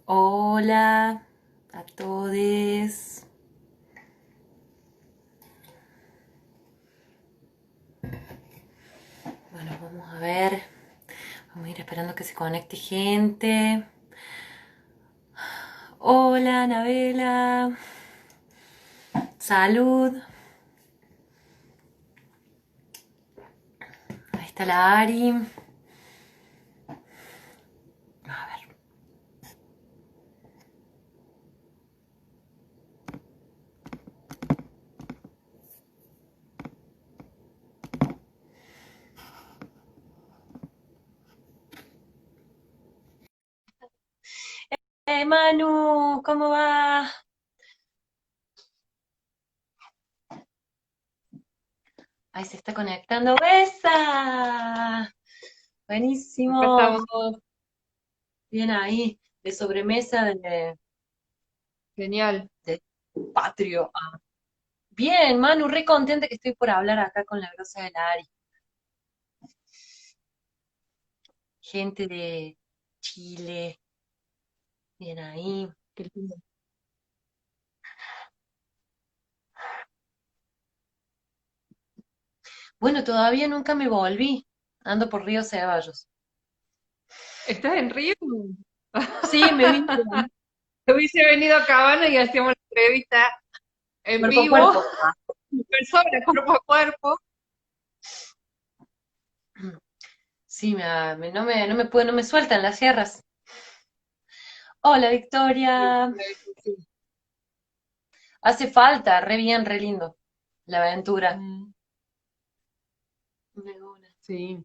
Hola a todos. Bueno, vamos a ver. Vamos a ir esperando que se conecte gente. Hola, Anabela. Salud. Ahí está la Ari. A ver. Manu, ¿cómo va? Ahí se está conectando. ¡Besa! Acá Buenísimo. estamos. Bien ahí. De sobremesa Genial. de Patrio. Bien, Manu, re contenta que estoy por hablar acá con la grosa de la Ari. Gente de Chile, bien ahí. Qué lindo. Bueno, todavía nunca me volví. Ando por Río Ceballos. ¿Estás en Río? Sí, me vine Te hubiese venido a Cabana y hacíamos la entrevista en cuerpo a vivo, cuerpo. en persona, cuerpo a cuerpo. Sí, no me sueltan las sierras. Hola, Victoria. Sí. Hace falta, re bien, re lindo. La aventura. Mm, Una luna. sí.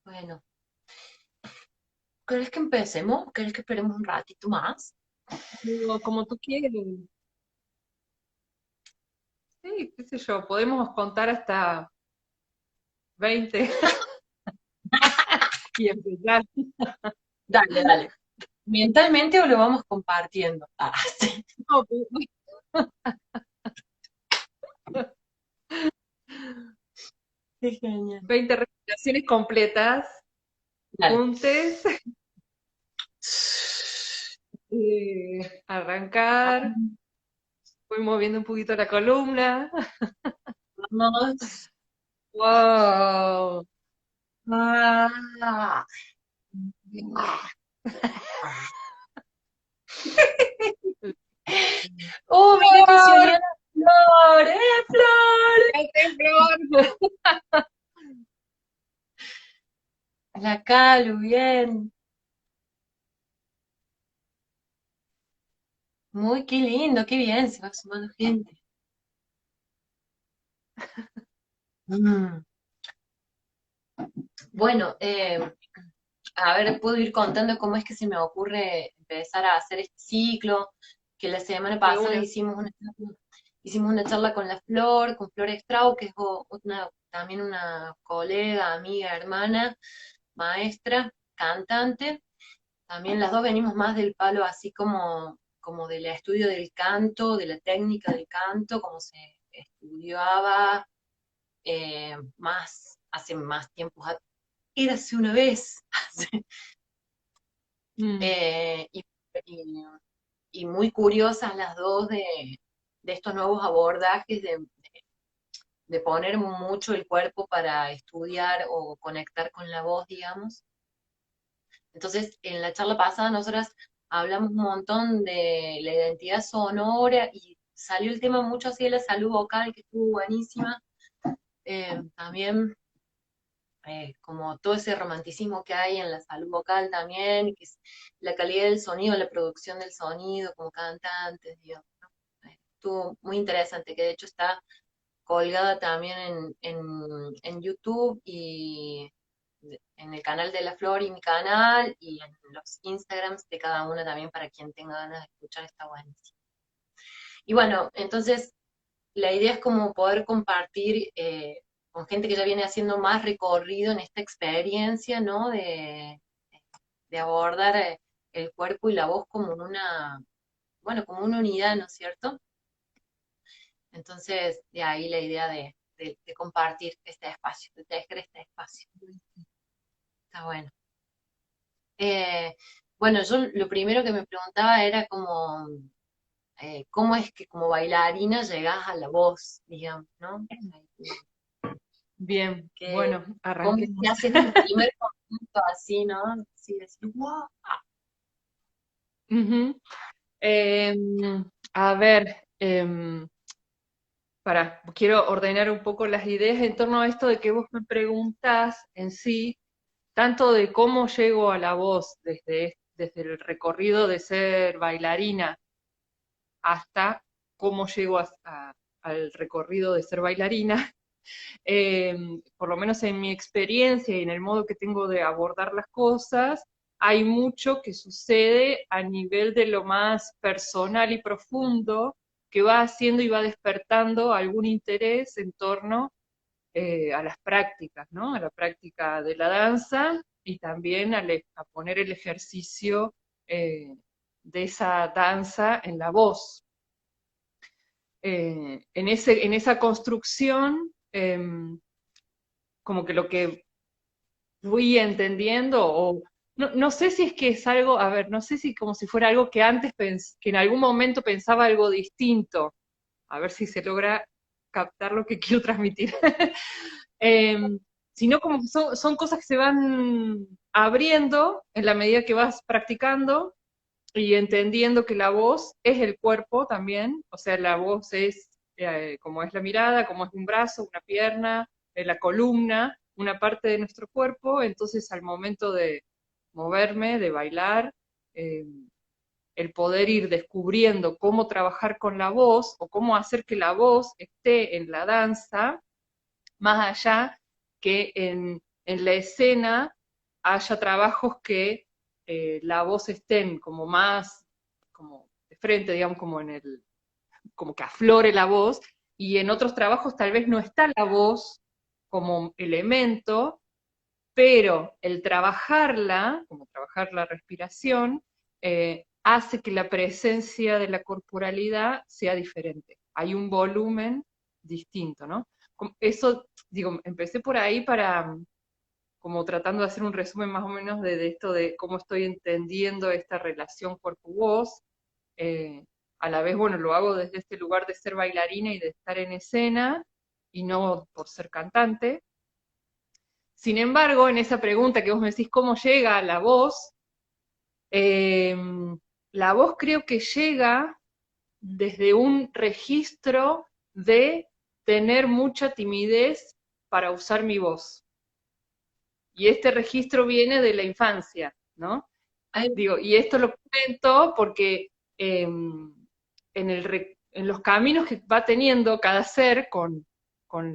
Bueno, ¿querés que empecemos? ¿Querés que esperemos un ratito más? Digo, como tú quieres. Sí, qué sé yo, podemos contar hasta 20 y empezar. Dale, dale. ¿Mentalmente o lo vamos compartiendo? Ah, sí. No, Qué genial. 20 respiraciones completas, Dale. juntes, arrancar, voy moviendo un poquito la columna. Vamos. Wow. Ah. Oh, mira que se unió ¡Flor! la flor, ¡eh, flor! ¡Cállate, Flor! La Calu, bien. Muy, qué lindo, qué bien, se va sumando gente. Mm. Bueno, a ver, puedo ir contando cómo es que se me ocurre empezar a hacer este ciclo, que la semana De pasada una. hicimos una charla con la Flor, con Flor Estrau, que es también una colega, amiga, hermana, maestra, cantante. También las dos venimos más del palo así como del estudio del canto, de la técnica del canto, como se estudiaba hace más tiempos. Érase una vez. Mm. Eh, y, y- y muy curiosas las dos de estos nuevos abordajes de poner mucho el cuerpo para estudiar o conectar con la voz, digamos. Entonces, en la charla pasada nosotras hablamos un montón de la identidad sonora y salió el tema mucho así de la salud vocal, que estuvo buenísima. También como todo ese romanticismo que hay en la salud vocal también, que es la calidad del sonido, la producción del sonido como cantantes, digamos, ¿no? Estuvo muy interesante, que de hecho está colgada también en YouTube y en el canal de La Flor y mi canal y en los Instagrams de cada una también para quien tenga ganas de escuchar, está buenísimo. Y bueno, entonces la idea es como poder compartir con gente que ya viene haciendo más recorrido en esta experiencia, ¿no? De abordar el cuerpo y la voz como bueno, como una unidad, ¿no es cierto? Entonces, de ahí la idea de compartir este espacio, de tejer este espacio. Está bueno. Eh, Bueno, yo lo primero que me preguntaba era como, ¿cómo es que como bailarina llegás a la voz, digamos, ¿no? Bien, Que, bueno, ¿cómo es que arranquemos. haces tu primer conjunto así, ¿no? Así decir, wow. Ujú. Em, a ver, quiero ordenar un poco las ideas en torno a esto de que vos me preguntás en sí, tanto de cómo llego a la voz desde el recorrido de ser bailarina hasta cómo llego al recorrido de ser bailarina. Por lo menos en mi experiencia y en el modo que tengo de abordar las cosas, hay mucho que sucede a nivel de lo más personal y profundo, que va haciendo y va despertando algún interés en torno a las prácticas, ¿no? A la práctica de la danza y también a poner el ejercicio de esa danza en la voz. En esa construcción, como que lo que fui entendiendo, o no sé si es que es algo, a ver, no sé si como si fuera algo que antes, que en algún momento pensaba algo distinto, a ver si se logra captar lo que quiero transmitir. Em, Sino como que son cosas que se van abriendo en la medida que vas practicando y entendiendo que la voz es el cuerpo también, o sea, la voz es como es la mirada, como es un brazo, una pierna, la columna, una parte de nuestro cuerpo, entonces al momento de moverme, de bailar, eh, el poder ir descubriendo cómo trabajar con la voz o cómo hacer que la voz esté en la danza, más allá que en la escena haya trabajos que la voz estén como más como de frente, digamos, como que aflore la voz, y en otros trabajos tal vez no está la voz como elemento, pero el trabajarla, como trabajar la respiración, hace que la presencia de la corporalidad sea diferente. Hay un volumen distinto, ¿no? Eso, digo, empecé por ahí para, como tratando de hacer un resumen más o menos de esto de cómo estoy entendiendo esta relación cuerpo-voz. Eh, a la vez, bueno, lo hago desde este lugar de ser bailarina y de estar en escena, y no por ser cantante. Sin embargo, en esa pregunta que vos me decís, ¿cómo llega eh, la voz creo que llega desde un registro de tener mucha timidez para usar mi voz. Y este registro viene de la infancia, ¿no? Ay, Digo, y esto lo cuento porque en los caminos que va teniendo cada ser con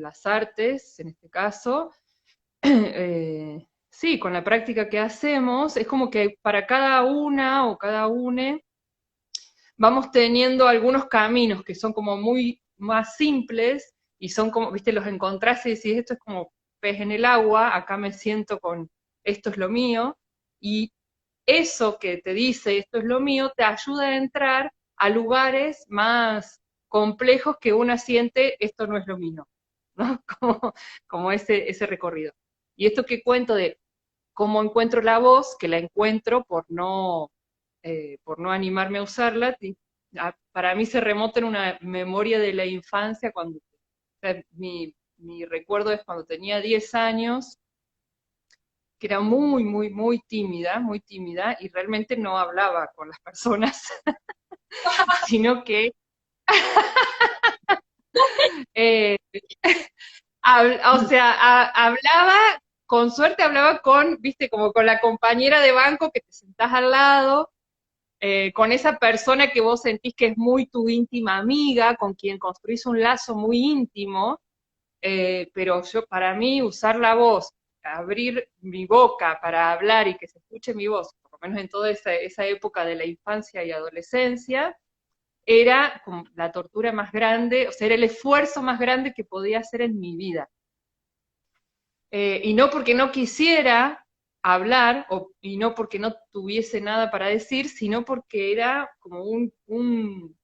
las artes, en este caso, sí, con la práctica que hacemos, es como que para cada una o cada une vamos teniendo algunos caminos que son como muy más simples y son como, viste, los encontrás y decís, esto es como pez en el agua, acá me siento con esto es lo mío, y eso que te dice esto es lo mío te ayuda a entrar a lugares más complejos que una siente esto no es lo mío, ¿no? Como ese recorrido. Y esto que cuento de cómo encuentro la voz, que la encuentro por no animarme a usarla, para mí se remota en una memoria de la infancia, cuando, o sea, mi recuerdo es cuando tenía 10 años, que era muy tímida, y realmente no hablaba con las personas, sino que eh, o sea, hablaba, con suerte hablaba con, viste, como con la compañera de banco que te sentás al lado, con esa persona que vos sentís que es muy tu íntima amiga, con quien construís un lazo muy íntimo, pero para mí usar la voz, abrir mi boca para hablar y que se escuche mi voz, por lo menos en toda esa época de la infancia y adolescencia, era como la tortura más grande, o sea, era el esfuerzo más grande que podía hacer en mi vida. Y no porque no quisiera hablar y no porque no tuviese nada para decir, sino porque era como un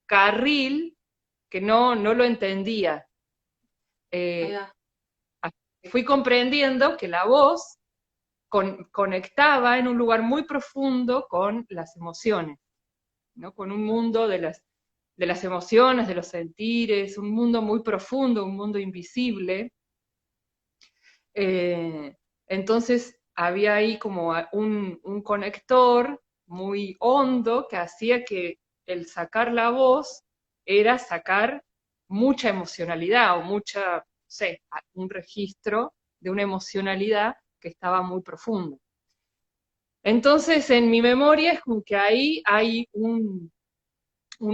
carril que no lo entendía. ahí Eh, va. Fui comprendiendo que la voz conectaba en un lugar muy profundo con las emociones, ¿no? Con un mundo de las emociones, de los sentires, un mundo muy profundo, un mundo invisible. Eh, entonces había ahí como un conector muy hondo que hacía que el sacar la voz era sacar mucha emocionalidad o mucha, no sé, un registro de una emocionalidad que estaba muy profunda. Entonces en mi memoria es como que ahí hay un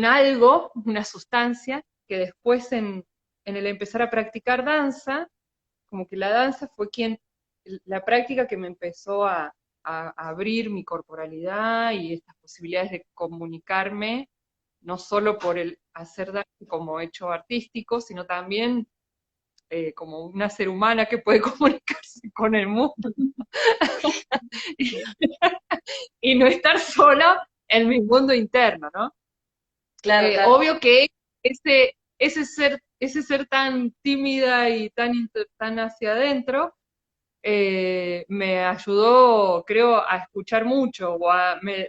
algo, una sustancia, que después en el empezar a practicar danza, como que la danza fue la práctica que me empezó a abrir mi corporalidad y estas posibilidades de comunicarme, no solo por el hacer danza como hecho artístico, sino también como una ser humana que puede comunicarse con el mundo y no estar sola en mi mundo interno, ¿no? Claro, claro. Obvio que ese ser tan tímida y tan hacia adentro, me ayudó, creo, a escuchar mucho,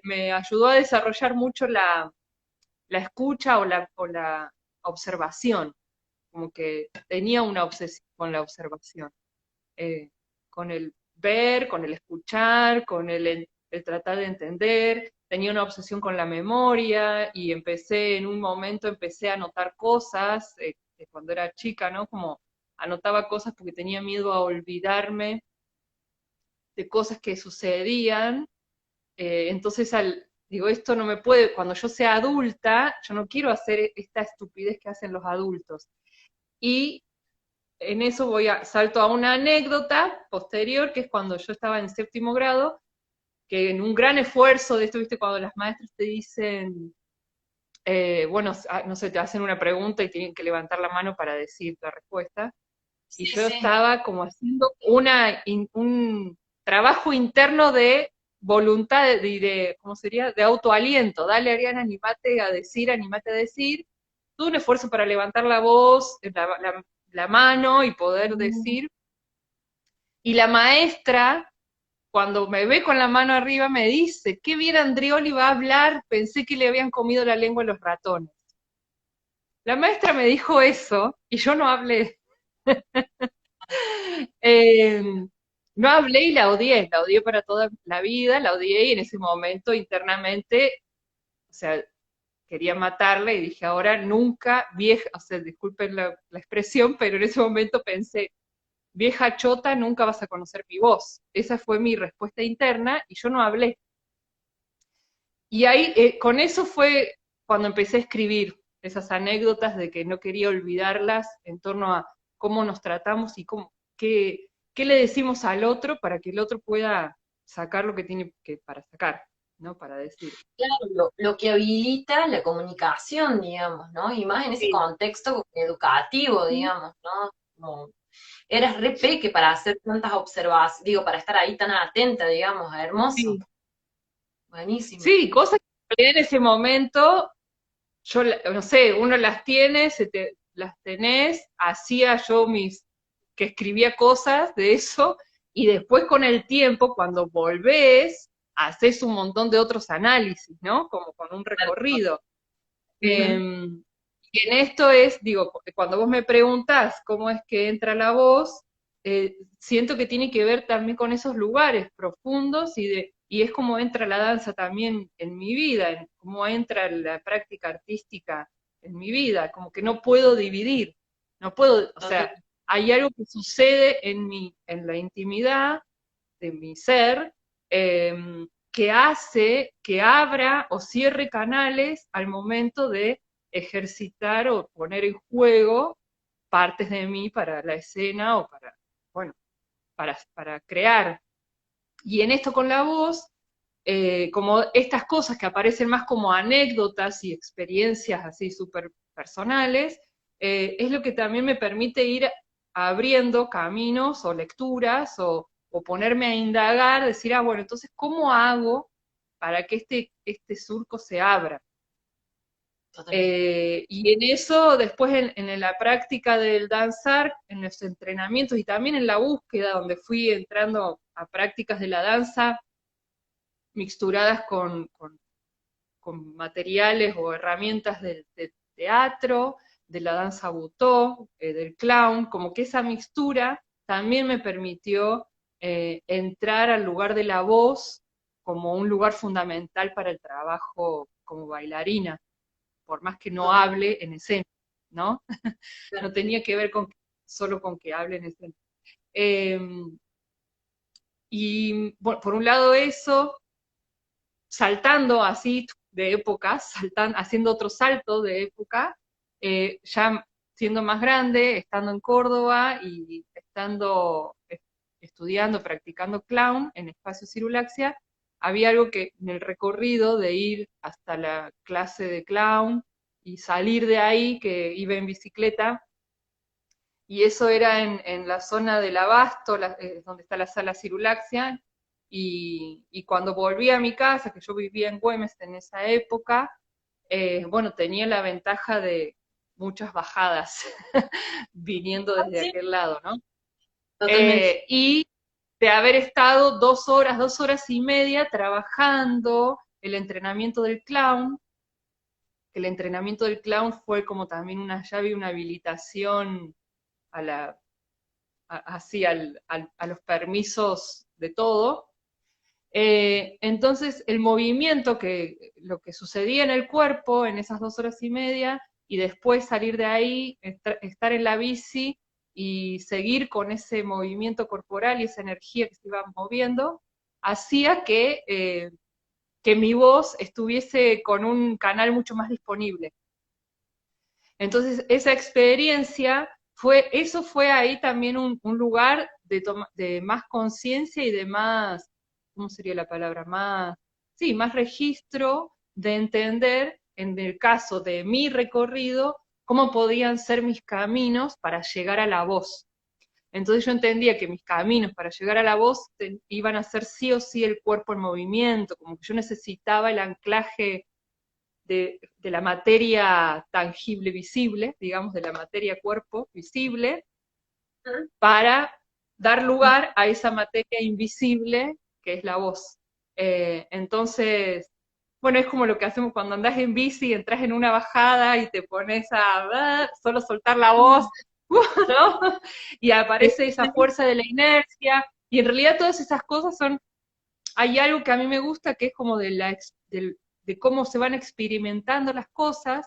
me ayudó a desarrollar mucho la escucha o la observación, como que tenía una obsesión con la observación, eh, con el ver, con el escuchar, con el tratar de entender, tenía una obsesión con la memoria y en un momento empecé a anotar cosas, cuando era chica, ¿no? Como anotaba cosas porque tenía miedo a olvidarme de cosas que sucedían. Entonces, digo, esto no me puede, cuando yo sea adulta, yo no quiero hacer esta estupidez que hacen los adultos. Y en eso salto a una anécdota posterior, que es cuando yo estaba en séptimo grado, que en un gran esfuerzo de esto, viste, cuando las maestras te dicen, bueno, no sé, te hacen una pregunta y tienen que levantar la mano para decir la respuesta, y Sí, yo sí. estaba como haciendo un trabajo interno de voluntad ¿cómo sería? De autoaliento. Dale, Ariana, animate a decir. Todo un esfuerzo para levantar la voz, la mano y poder decir. Y la maestra, cuando me ve con la mano arriba, me dice, qué bien Andrioli va a hablar, pensé que le habían comido la lengua a los ratones. La maestra me dijo eso y yo no hablé. Eh, no hablé y la odié para toda la vida, la odié y en ese momento internamente, o sea, quería matarla y dije, ahora nunca, vieja, o sea, disculpen la expresión, pero en ese momento pensé, vieja chota, nunca vas a conocer mi voz. Esa fue mi respuesta interna y yo no hablé. Y ahí, con eso fue cuando empecé a escribir esas anécdotas de que no quería olvidarlas en torno a cómo nos tratamos y qué le decimos al otro para que el otro pueda sacar lo que tiene que para sacar, ¿no? Para decir. Claro, lo que habilita la comunicación, digamos, ¿no? Y más en ese Sí. contexto educativo, digamos, ¿no? Como eras re peque para hacer tantas observaciones, digo, para estar ahí tan atenta, digamos, hermoso, Sí, buenísimo. sí, cosas que en ese momento, no sé, uno las tiene, las tenés, hacía yo que escribía cosas de eso, y después con el tiempo, cuando volvés, haces un montón de otros análisis, ¿no? Como con un recorrido. Ujú. Y en esto es, digo, cuando vos me preguntás cómo es que entra la voz, siento que tiene que ver también con esos lugares profundos y es como entra la danza también en mi vida, en cómo entra la práctica artística en mi vida, como que no puedo dividir, no puedo, o Total. sea, hay algo que sucede en la intimidad de mi ser, que hace que abra o cierre canales al momento de ejercitar o poner en juego partes de mí para la escena o para, bueno, para crear. Y en esto con la voz, como estas cosas que aparecen más como anécdotas y experiencias así súper personales, es lo que también me permite ir abriendo caminos o lecturas o ponerme a indagar, decir, ah, bueno, entonces, ¿cómo hago para que este surco se abra? totalmente. Y en eso, después en la práctica del danzar, en los entrenamientos y también en la búsqueda, donde fui entrando a prácticas de la danza mixturadas con materiales o herramientas del teatro, de la danza butó, del clown, como que esa mixtura también me permitió entrar al lugar de la voz como un lugar fundamental para el trabajo como bailarina, por más que no Totalmente. hable en escena, ¿no? No tenía que ver solo con que hable en escena. Eh, y bueno, por un lado eso, saltando así de épocas, haciendo otro salto de época, ya siendo más grande, estando en Córdoba y estando estudiando, practicando clown en Espacio Cirulaxia, había algo que en el recorrido de ir hasta la clase de clown y salir de ahí, que iba en bicicleta, y eso era en la zona del Abasto, donde está la sala Cirulaxia, y cuando volví a mi casa, que yo vivía en Güemes en esa época, bueno, tenía la ventaja de muchas bajadas viniendo Ah, desde sí, aquel lado, ¿no? totalmente. Y de haber estado 2 horas y media trabajando el entrenamiento del clown, que el entrenamiento del clown fue como también una llave y una habilitación a la, así a los permisos de todo. Entonces, el movimiento, lo que sucedía en el cuerpo en esas 2 horas y media, y después salir de ahí, estar en la bici y seguir con ese movimiento corporal y esa energía que se iba moviendo, hacía que mi voz estuviese con un canal mucho más disponible. Entonces, esa experiencia eso fue ahí también un lugar de más conciencia y de más, ¿cómo sería la palabra? Más, sí, más registro de entender, en el caso de mi recorrido, cómo podían ser mis caminos para llegar a la voz. Entonces yo entendía que mis caminos para llegar a la voz iban a ser sí o sí el cuerpo en movimiento, como que yo necesitaba el anclaje de la materia tangible visible, digamos, de la materia cuerpo visible, para dar lugar a esa materia invisible que es la voz. Entonces, bueno, es como lo que hacemos cuando andás en bici, entras en una bajada y te pones a solo soltar la voz, ¿no? Y aparece esa fuerza de la inercia, y en realidad todas esas cosas hay algo que a mí me gusta que es como de cómo se van experimentando las cosas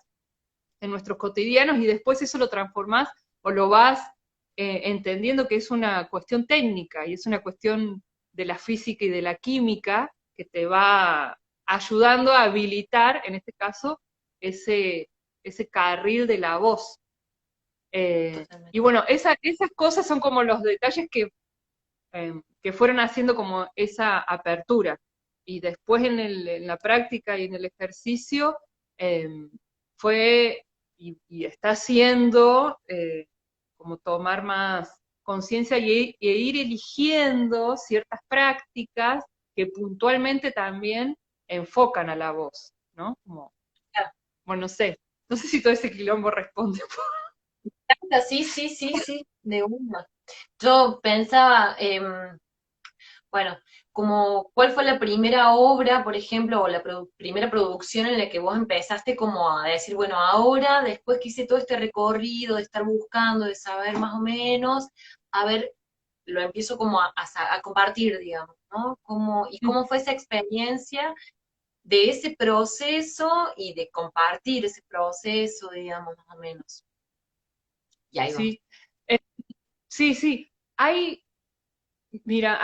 en nuestros cotidianos y después eso lo transformás o lo vas entendiendo que es una cuestión técnica y es una cuestión de la física y de la química que te va ayudando a habilitar, en este caso, ese, ese carril de la voz. Y Totalmente. bueno, esas cosas son como los detalles que fueron haciendo como esa apertura. Y después en la práctica y en el ejercicio eh, fue y está haciendo como tomar más conciencia e ir eligiendo ciertas prácticas que puntualmente también enfocan a la voz, ¿no? Como, Claro. bueno, no sé si todo ese quilombo responde. Sí, sí, sí, sí, de una. Yo pensaba, bueno, como cuál fue la primera obra, por ejemplo, o la primera producción en la que vos empezaste como a decir, bueno, ahora, después que hice todo este recorrido de estar buscando, de saber más o menos, a ver, lo empiezo como a compartir, digamos, ¿no? Y cómo fue esa experiencia de ese proceso y de compartir ese proceso, digamos, más o menos. Y ahí vamos. Sí, eh, sí, sí. Hay, Mira,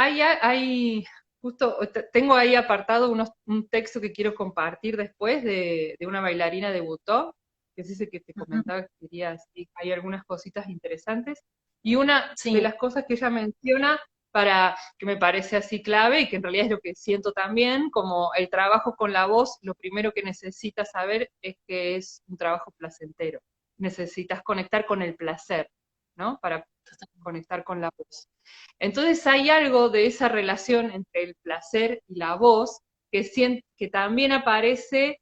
justo tengo ahí apartado un texto que quiero compartir después de una bailarina debutó, que es ese que te Ujú. comentaba que quería, sí, hay algunas cositas interesantes. Y una de Sí, las cosas que ella menciona que me parece así clave y que en realidad es lo que siento también, como el trabajo con la voz, lo primero que necesitas saber es que es un trabajo placentero. Necesitas conectar con el placer, ¿no? Para conectar con la voz. Entonces hay algo de esa relación entre el placer y la voz que también aparece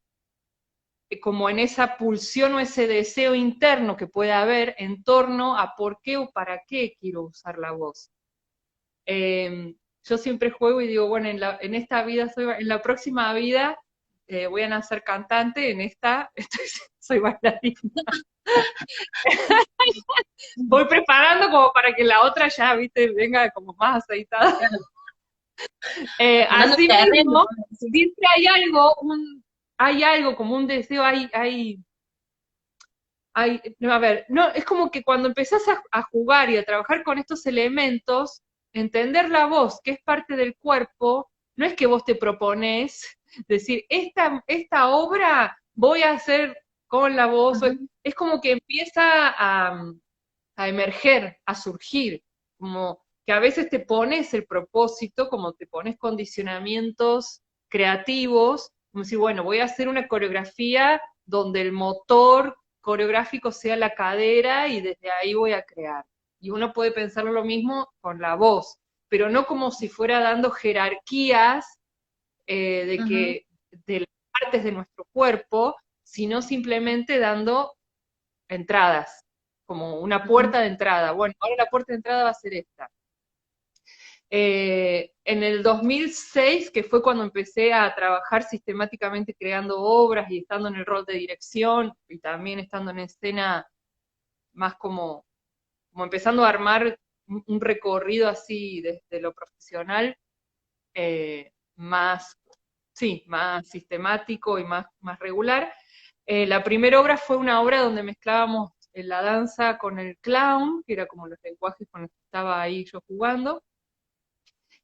como en esa pulsión o ese deseo interno que puede haber en torno a por qué o para qué quiero usar la voz. Yo siempre juego y digo, bueno, en esta vida, en la próxima vida voy a nacer cantante, en esta soy bailarina. Voy preparando como para que la otra ya, viste, venga como más aceitada. Ganando Así terreno. mismo, siempre hay algo como un deseo, no, a ver, no, es como que cuando empezás a jugar y a trabajar con estos elementos, entender la voz, que es parte del cuerpo, no es que vos te propones decir, esta obra voy a hacer con la voz, Ujú. es como que empieza a emerger, a surgir, como que a veces te pones el propósito, como te pones condicionamientos creativos, como si, bueno, voy a hacer una coreografía donde el motor coreográfico sea la cadera y desde ahí voy a crear. Y uno puede pensar lo mismo con la voz, pero no como si fuera dando jerarquías Ujú. de las partes de nuestro cuerpo, sino simplemente dando entradas, como una Ujú. puerta de entrada. Bueno, ahora la puerta de entrada va a ser esta. En el 2006, que fue cuando empecé a trabajar sistemáticamente creando obras y estando en el rol de dirección y también estando en escena más como empezando a armar un recorrido así desde lo profesional, más, sí, más sistemático y más regular. La primera obra fue una obra donde mezclábamos la danza con el clown, que era como los lenguajes con los que estaba ahí yo jugando.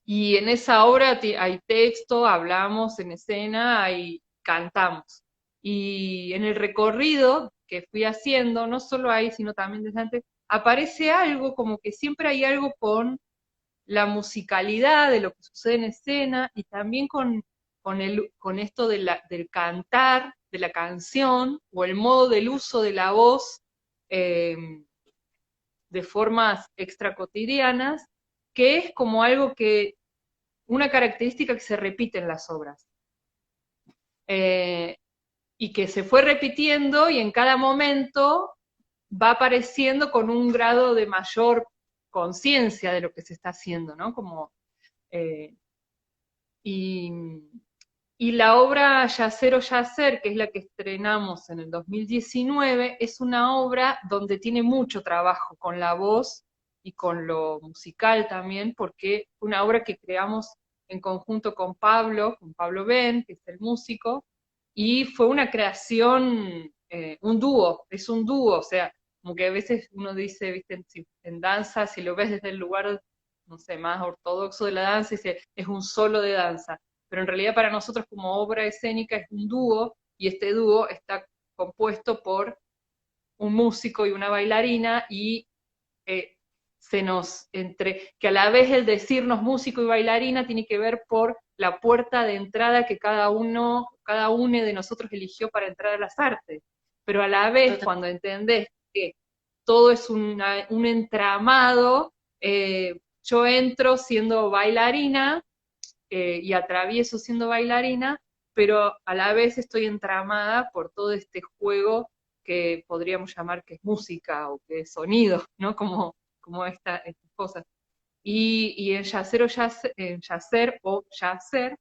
Y en esa obra hay texto, hablamos en escena, hay, cantamos. Y en el recorrido que fui haciendo, no solo ahí, sino también desde antes, aparece algo, como que siempre hay algo con la musicalidad de lo que sucede en escena y también con esto del cantar, de la canción, o el modo del uso de la voz eh, de formas extracotidianas, que es como algo que una característica que se repite en las obras. Eh, y que se fue repitiendo y en cada momento va apareciendo con un grado de mayor conciencia de lo que se está haciendo, ¿no? Como, eh, y, y, la obra Yacer o Yacer, que es la que estrenamos en el 2019, es una obra donde tiene mucho trabajo con la voz y con lo musical también, porque fue una obra que creamos en conjunto con Pablo Ben, que es el músico, y fue una creación, un dúo, es un dúo, o sea, como que a veces uno dice, viste, en danza, si lo ves desde el lugar, no sé, más ortodoxo de la danza, dice, es un solo de danza, pero en realidad para nosotros como obra escénica es un dúo, y este dúo está compuesto por un músico y una bailarina, y eh, que a la vez el decirnos músico y bailarina tiene que ver por la puerta de entrada que cada uno de nosotros eligió para entrar a las artes. Pero a la vez, Total. cuando entendés que todo es un entramado, yo entro siendo bailarina y atravieso siendo bailarina, pero a la vez estoy entramada por todo este juego que podríamos llamar que es música o que es sonido, ¿no? Como estas cosas. Y en Yacer o Yacer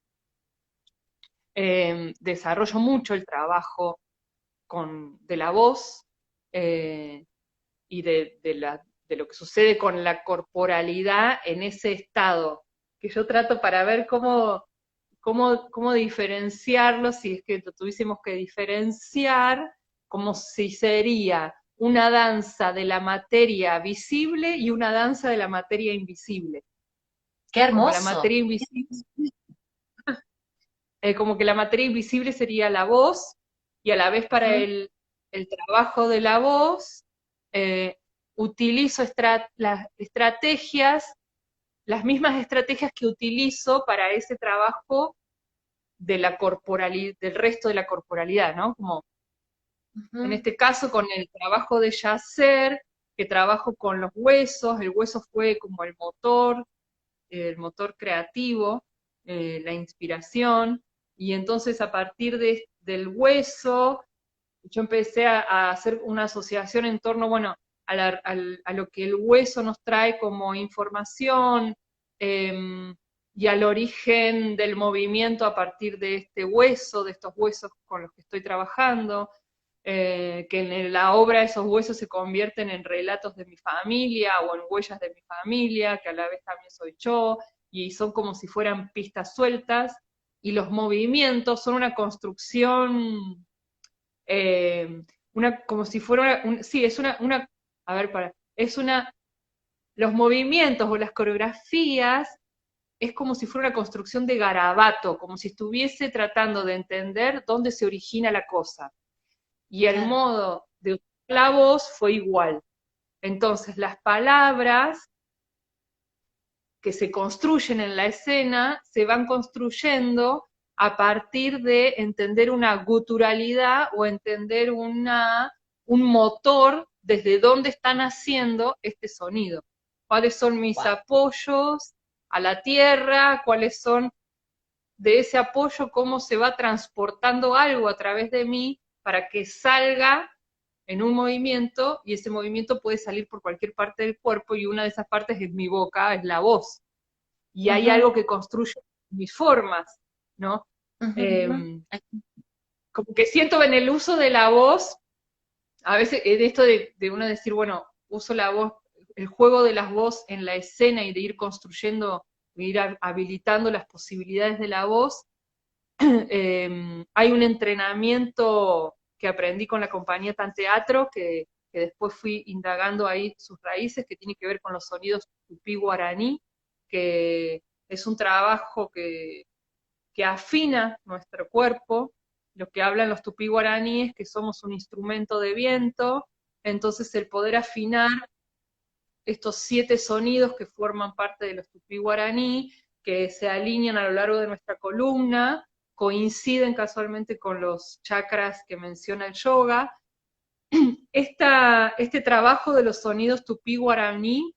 desarrollo mucho el trabajo de la voz eh, y de lo que sucede con la corporalidad en ese estado, que yo trato para ver cómo diferenciarlo, si es que lo tuviésemos que diferenciar, como si sería una danza de la materia visible y una danza de la materia invisible. Qué Como la hermoso. materia invisible, como que la materia invisible sería la voz, y a la vez para Ujú. el trabajo de la voz, eh, utilizo las estrategias, las mismas estrategias que utilizo para ese trabajo de la corporalidad, del resto de la corporalidad, ¿no? Como en Ujú. este caso con el trabajo de yacer, que trabajo con los huesos, el hueso fue como el motor creativo, la inspiración, y entonces a partir del hueso yo empecé a hacer una asociación en torno, bueno, a lo que el hueso nos trae como información, y al origen del movimiento a partir de este hueso, de estos huesos con los que estoy trabajando, que en la obra esos huesos se convierten en relatos de mi familia o en huellas de mi familia, que a la vez también soy yo, y son como si fueran pistas sueltas, y los movimientos son una construcción, como si fuera sí, es a ver, es los movimientos o las coreografías es como si fuera una construcción de garabato, como si estuviese tratando de entender dónde se origina la cosa. Y el Claro. modo de usar la voz fue igual. Entonces, las palabras que se construyen en la escena se van construyendo a partir de entender una guturalidad o entender un motor desde dónde están haciendo este sonido. ¿Cuáles son mis Wow. apoyos a la tierra? ¿Cuáles son de ese apoyo? ¿Cómo se va transportando algo a través de mí para que salga en un movimiento, y ese movimiento puede salir por cualquier parte del cuerpo, y una de esas partes es mi boca, es la voz, y hay Ujú, algo que construye mis formas, ¿no? ujú. Eh, Como que siento en el uso de la voz, a veces de esto de uno decir, bueno, uso la voz, el juego de las voz en la escena y de ir construyendo, de ir habilitando las posibilidades de la voz. Hay un entrenamiento que aprendí con la compañía Tan Teatro, que después fui indagando ahí sus raíces, que tiene que ver con los sonidos tupí guaraní, que es un trabajo que afina nuestro cuerpo. Lo que hablan los tupí guaraníes es que somos un instrumento de viento, entonces el poder afinar estos 7 sonidos que forman parte de los tupí guaraní, que se alinean a lo largo de nuestra columna, coinciden casualmente con los chakras que menciona el yoga. Este trabajo de los sonidos tupí guaraní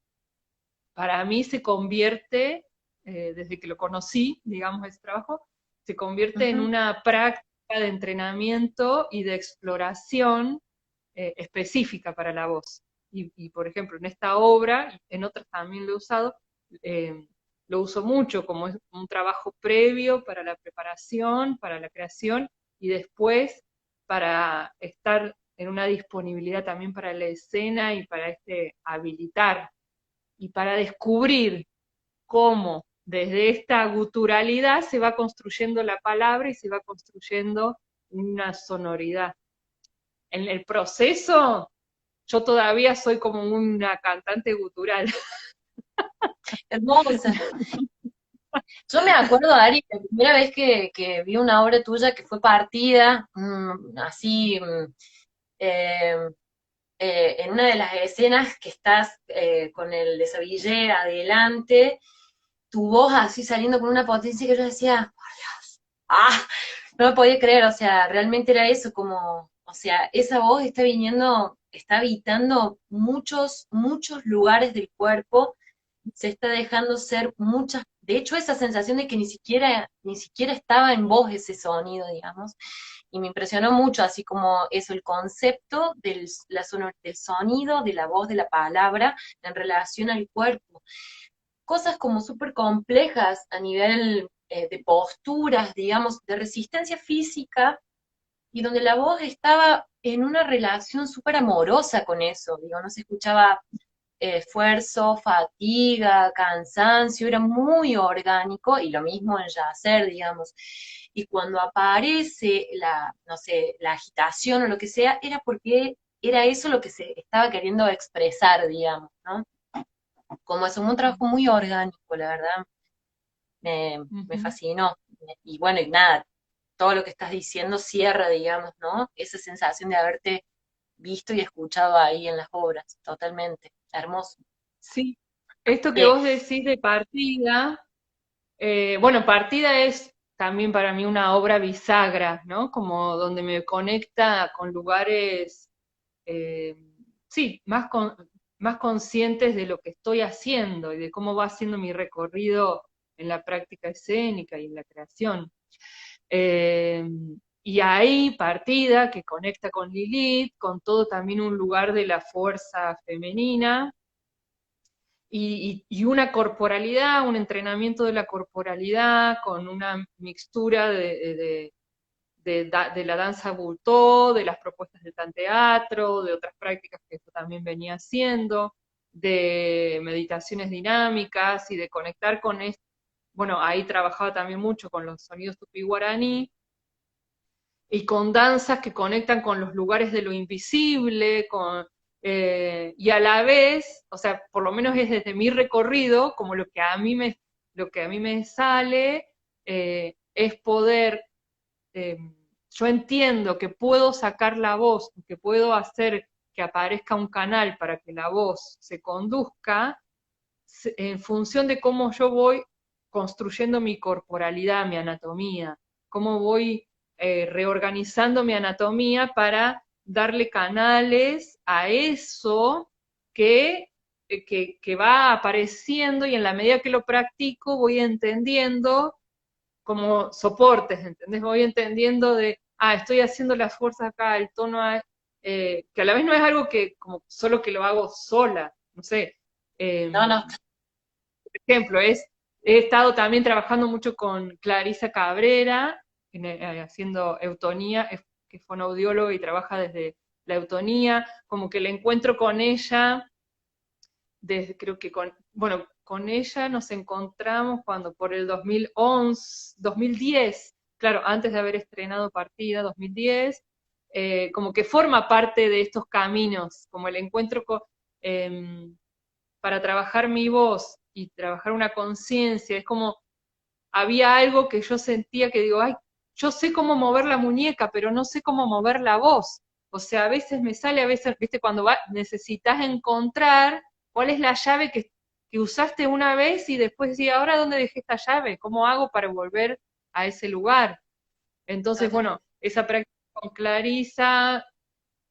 para mí se convierte, desde que lo conocí, digamos, ese trabajo, se convierte en Ujú. una práctica de entrenamiento y de exploración específica para la voz. Por ejemplo, en esta obra, y en otras también lo he usado, eh, lo uso mucho como un trabajo previo para la preparación, para la creación, y después para estar en una disponibilidad también para la escena y para habilitar y para descubrir cómo desde esta guturalidad se va construyendo la palabra y se va construyendo una sonoridad. En el proceso, yo todavía soy como una cantante gutural. Hermosa. Yo me acuerdo, Ari, la primera vez que vi una obra tuya que fue partida, así, eh, en una de las escenas que estás con el desabillé adelante, tu voz así saliendo con una potencia que yo decía, ¡ah! No me podía creer, o sea, realmente era eso, como, o sea, esa voz está viniendo, está habitando muchos, muchos lugares del cuerpo, se está dejando ser muchas, de hecho esa sensación de que ni siquiera estaba en voz ese sonido, digamos, y me impresionó mucho, así como eso, el concepto del sonido, de la voz, de la palabra, en relación al cuerpo. Cosas como súper complejas a nivel de posturas, digamos, de resistencia física, y donde la voz estaba en una relación súper amorosa con eso, digo, no se escuchaba esfuerzo, fatiga, cansancio, era muy orgánico y lo mismo en yacer, digamos. Y cuando aparece la, no sé, la agitación o lo que sea, era porque era eso lo que se estaba queriendo expresar, digamos, ¿no? Como es un trabajo muy orgánico, la verdad, me Ujú. fascinó. Y bueno, y nada, todo lo que estás diciendo cierra, digamos, ¿no? Esa sensación de haberte visto y escuchado ahí en las obras, totalmente, hermoso. Sí, esto que Eh, vos decís de partida, bueno, partida es también para mí una obra bisagra, ¿no? Como donde me conecta con lugares, eh, sí, más conscientes de lo que estoy haciendo y de cómo va siendo mi recorrido en la práctica escénica y en la creación. Eh, Y ahí partida que conecta con Lilith, con todo también un lugar de la fuerza femenina, y una corporalidad, un entrenamiento de la corporalidad con una mixtura de la danza Butoh, de las propuestas del teatro, de otras prácticas que yo también venía haciendo, de meditaciones dinámicas y de conectar con esto. Bueno, ahí trabajaba también mucho con los sonidos tupí-guaraní y con danzas que conectan con los lugares de lo invisible, y a la vez, o sea, por lo menos es desde mi recorrido, como lo que a mí me sale, es poder, eh, yo entiendo que puedo sacar la voz, que puedo hacer que aparezca un canal para que la voz se conduzca en función de cómo yo voy construyendo mi corporalidad, mi anatomía, cómo voy reorganizando mi anatomía para darle canales a eso que va apareciendo, y en la medida que lo practico voy entendiendo como soportes, ¿entendés? Voy entendiendo estoy haciendo las fuerzas acá, el tono, que a la vez no es algo que como solo que lo hago sola, no sé. No, no, Ejemplo, he estado también trabajando mucho con Clarisa Cabrera, haciendo eutonía, que es fonoaudióloga y trabaja desde la eutonía, como que el encuentro con ella, desde, creo que bueno, con ella nos encontramos cuando por el 2011, 2010, claro, antes de haber estrenado Partida, 2010, como que forma parte de estos caminos, como el encuentro para trabajar mi voz y trabajar una conciencia, es como había algo que yo sentía que digo, ay, yo sé cómo mover la muñeca, pero no sé cómo mover la voz. O sea, a veces me sale, a veces, viste, cuando necesitas encontrar cuál es la llave que usaste una vez y después decir, ahora dónde dejé esta llave, cómo hago para volver a ese lugar. Entonces, bueno, esa práctica con Clarisa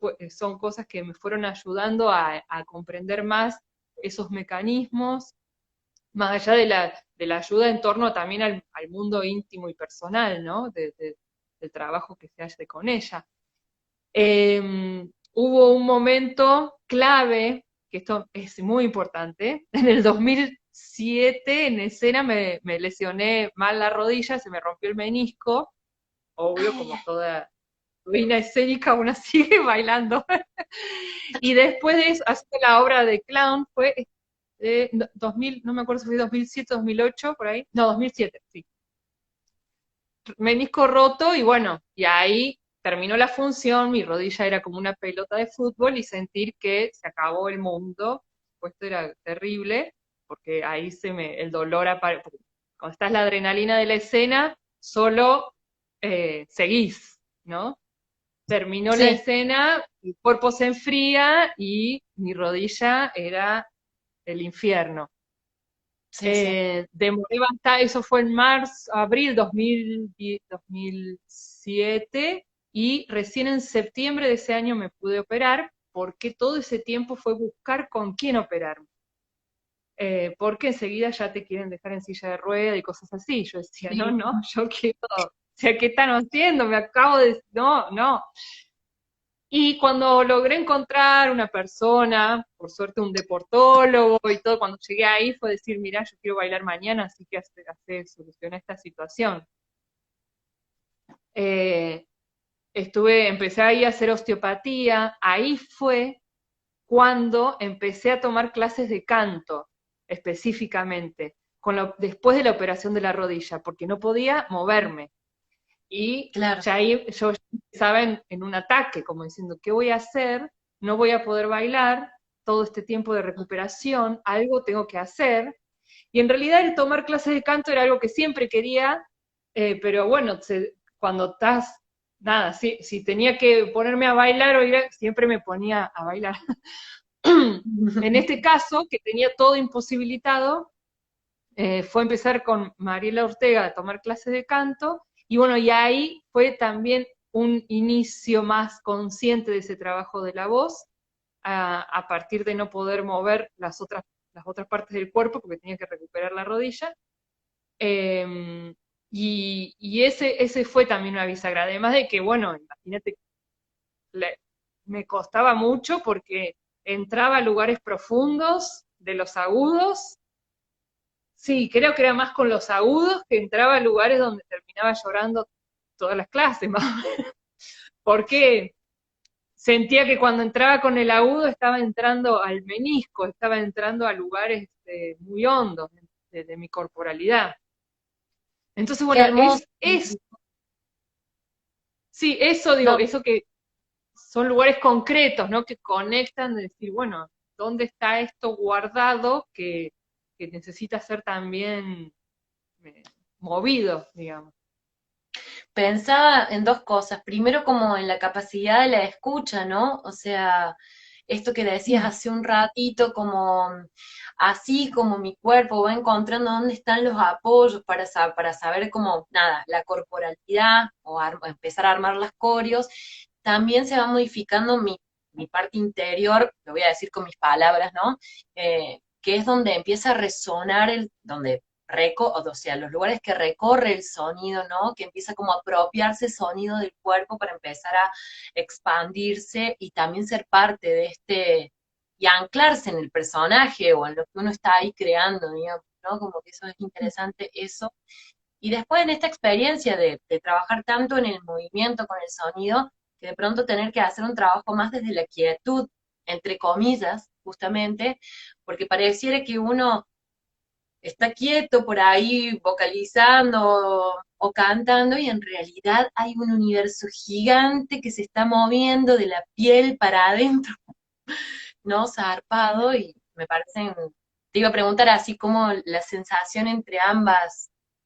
pues, son cosas que me fueron ayudando a comprender más esos mecanismos, más allá de la ayuda en torno también al mundo íntimo y personal, ¿no? Del trabajo que se hace con ella. Hubo un momento clave, que esto es muy importante, en el 2007 en escena me lesioné mal la rodilla, se me rompió el menisco, obvio, ay, como ay, toda ruina escénica, una sigue bailando. Y después de eso, haciendo la obra de clown, fue 2000, no me acuerdo si fue 2007, 2008, por ahí. No, 2007, sí. Menisco roto y bueno, y ahí terminó la función, mi rodilla era como una pelota de fútbol y sentir que se acabó el mundo, pues esto era terrible, porque ahí el dolor aparece, cuando estás la adrenalina de la escena, solo seguís, ¿no? Terminó la sí, escena, mi cuerpo se enfría y mi rodilla era el infierno. sí, sí, Demoré bastante, eso fue en marzo, abril 2010, 2007, y recién en septiembre de ese año me pude operar, porque todo ese tiempo fue buscar con quién operarme. Porque enseguida ya te quieren dejar en silla de rueda y cosas así. Yo decía, no, sí, no, yo quiero, o sea, ¿qué están haciendo? Me acabo de, no, no. Y cuando logré encontrar una persona, por suerte un deportólogo y todo, cuando llegué ahí fue decir, mira, yo quiero bailar mañana, así que soluciona esta situación. Eh, empecé ahí a hacer osteopatía, ahí fue cuando empecé a tomar clases de canto, específicamente, después de la operación de la rodilla, porque no podía moverme. Y claro. ya ahí yo estaba en un ataque, como diciendo, ¿qué voy a hacer? No voy a poder bailar todo este tiempo de recuperación, algo tengo que hacer. Y en realidad el tomar clases de canto era algo que siempre quería, pero bueno, cuando estás, nada, si tenía que ponerme a bailar o siempre me ponía a bailar. En este caso, que tenía todo imposibilitado, fue empezar con Mariela Ortega a tomar clases de canto, y bueno, y ahí fue también un inicio más consciente de ese trabajo de la voz, a partir de no poder mover las otras partes del cuerpo porque tenía que recuperar la rodilla. Y ese fue también una bisagra. Además de que, bueno, imagínate, me costaba mucho porque entraba a lugares profundos de los agudos. Sí, creo que era más con los agudos que entraba a lugares donde terminaba llorando todas las clases, más o menos. Porque sentía que cuando entraba con el agudo estaba entrando al menisco, estaba entrando a lugares muy hondos de mi corporalidad. Entonces, Qué bueno, hermoso. sí, eso digo, No, eso que son lugares concretos, ¿no? Que conectan, de decir, bueno, ¿dónde está esto guardado que necesita ser también eh, movido, digamos? pensaba en dos cosas. Primero, como en la capacidad de la escucha, ¿no? O sea, esto que decías Mm. hace un ratito, como así como mi cuerpo va encontrando dónde están los apoyos para saber cómo, nada, la corporalidad o empezar a armar las coreos, también se va modificando mi parte interior, lo voy a decir con mis palabras, ¿no? Que es donde empieza a resonar donde o sea, los lugares que recorre el sonido, ¿no? Que empieza como a apropiarse sonido del cuerpo para empezar a expandirse y también ser parte de y anclarse en el personaje o en lo que uno está ahí creando, digamos, ¿no? Como que eso es interesante, eso. Y después en esta experiencia de trabajar tanto en el movimiento con el sonido, que de pronto tener que hacer un trabajo más desde la quietud, entre comillas, justamente, porque pareciera que uno está quieto por ahí vocalizando o cantando y en realidad hay un universo gigante que se está moviendo de la piel para adentro, ¿no? Zarpado y me parecen, te iba a preguntar así como la sensación entre